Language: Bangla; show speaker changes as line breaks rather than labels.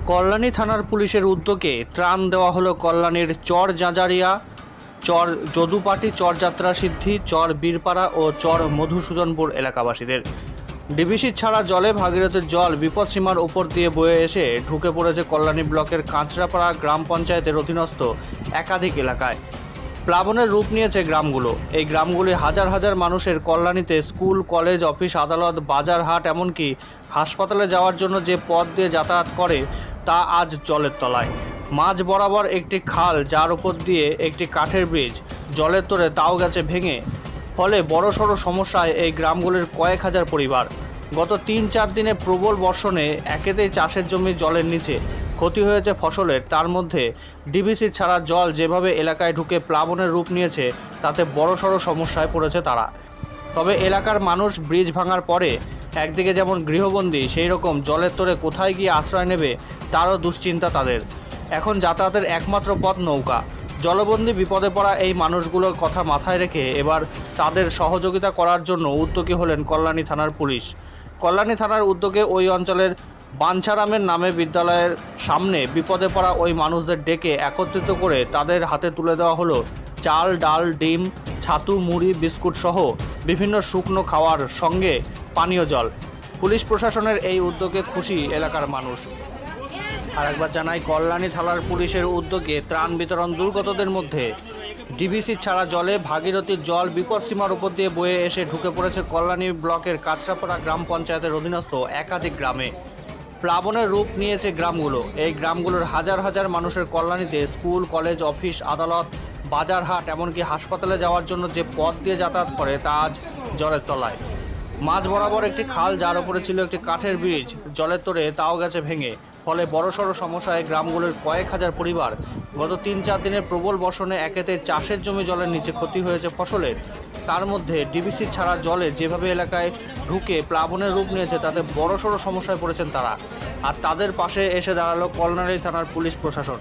কল্যাণী থানার পুলিশের উদ্যোগে ত্রাণ দেওয়া হলো কল্যাণীর চর জাঁজারিয়া, চর যদুপাটি, চর যাত্রা সিদ্ধি, চর বীরপাড়া ও চর মধুসূদনপুর এলাকাবাসীদের। ডিবিসি ছাড়া জলে ভাগীরথীর জল বিপদসীমার উপর দিয়ে বয়ে এসে ঢুকে পড়েছে কল্যাণী ব্লকের কাঁচরাপাড়া গ্রাম পঞ্চায়েতের অধীনস্থ একাধিক এলাকায়। প্লাবনের রূপ নিয়েছে গ্রামগুলো। এই গ্রামগুলি হাজার হাজার মানুষের কল্যাণীতে স্কুল, কলেজ, অফিস, আদালত, বাজার, হাট, এমনকি হাসপাতালে যাওয়ার জন্য যে পথ দিয়ে যাতায়াত করে তা আজ জলের তলায়। মাঝ বরাবর একটি খাল, যার উপর দিয়ে একটি কাঠের ব্রিজ, জলের তোরে তাও গেছে ভেঙে। ফলে বড়সড় সমস্যায় এই গ্রামগুলির কয়েক হাজার পরিবার। গত ৩-৪ দিনে প্রবল বর্ষণে একেতেই চাষের জমি জলের নিচে, ক্ষতি হয়েছে ফসলের। তার মধ্যে ডিবিসি ছাড়া জল যেভাবে এলাকায় ঢুকে প্লাবনের রূপ নিয়েছে, তাতে বড়সড় সমস্যায় পড়েছে তারা। তবে এলাকার মানুষ ব্রিজ ভাঙার পরে একদিকে যেমন গৃহবন্দী, সেই রকম জলের তোরে কোথায় গিয়ে আশ্রয় নেবে তারও দুশ্চিন্তা তাদের। এখন যাতায়াতের একমাত্র পথ নৌকা। জলবন্দী বিপদে পড়া এই মানুষগুলোর কথা মাথায় রেখে এবার তাদের সহযোগিতা করার জন্য উদ্যোগী হলেন কল্যাণী থানার পুলিশ। কল্যাণী থানার উদ্যোগে ওই অঞ্চলের বাঞ্ছারামের নামে বিদ্যালয়ের সামনে বিপদে পড়া ওই মানুষদের ডেকে একত্রিত করে তাদের হাতে তুলে দেওয়া হলো চাল, ডাল, ডিম, ছাতু, মুড়ি, বিস্কুট সহ বিভিন্ন শুকনো খাওয়ার সঙ্গে পানীয় জল। পুলিশ প্রশাসনের এই উদ্যোগে খুশি এলাকার মানুষ। আরেকবার জানাই, কল্যাণী থানার পুলিশের উদ্যোগে ত্রাণ বিতরণ দুর্গতদের মধ্যে। ডিবিসি ছাড়া জলে ভাগীরথীর জল বিপদসীমার উপর দিয়ে বয়ে এসে ঢুকে পড়েছে কল্যাণী ব্লকের কাঁচরাপাড়া গ্রাম পঞ্চায়েতের অধীনস্থ একাধিক গ্রামে। প্লাবনের রূপ নিয়েছে গ্রামগুলো। এই গ্রামগুলোর হাজার হাজার মানুষের কল্যাণীতে স্কুল, কলেজ, অফিস, আদালত, বাজার, হাট, এমনকি হাসপাতালে যাওয়ার জন্য যে পথ দিয়ে যাতায়াত করে তা আজ জলের তলায়। মাঝ বরাবর একটি খাল, যার উপরে ছিল একটি কাঠের ব্রিজ, জলের তোরে তাও গেছে ভেঙে। ফলে বড়সড় সমস্যায় গ্রামগুলোর কয়েক হাজার পরিবার। গত ৩-৪ দিনের প্রবল বর্ষণে একেতে চাষের জমি জলের নিচে, ক্ষতি হয়েছে ফসলের। তার মধ্যে ডিবিসি ছাড়া জলে যেভাবে এলাকায় ঢুকে প্লাবনের রূপ নিয়েছে, তাতে বড়সড় সমস্যায় পড়েছেন তারা। আর তাদের পাশে এসে দাঁড়ালো কল্যাণী থানার পুলিশ প্রশাসন।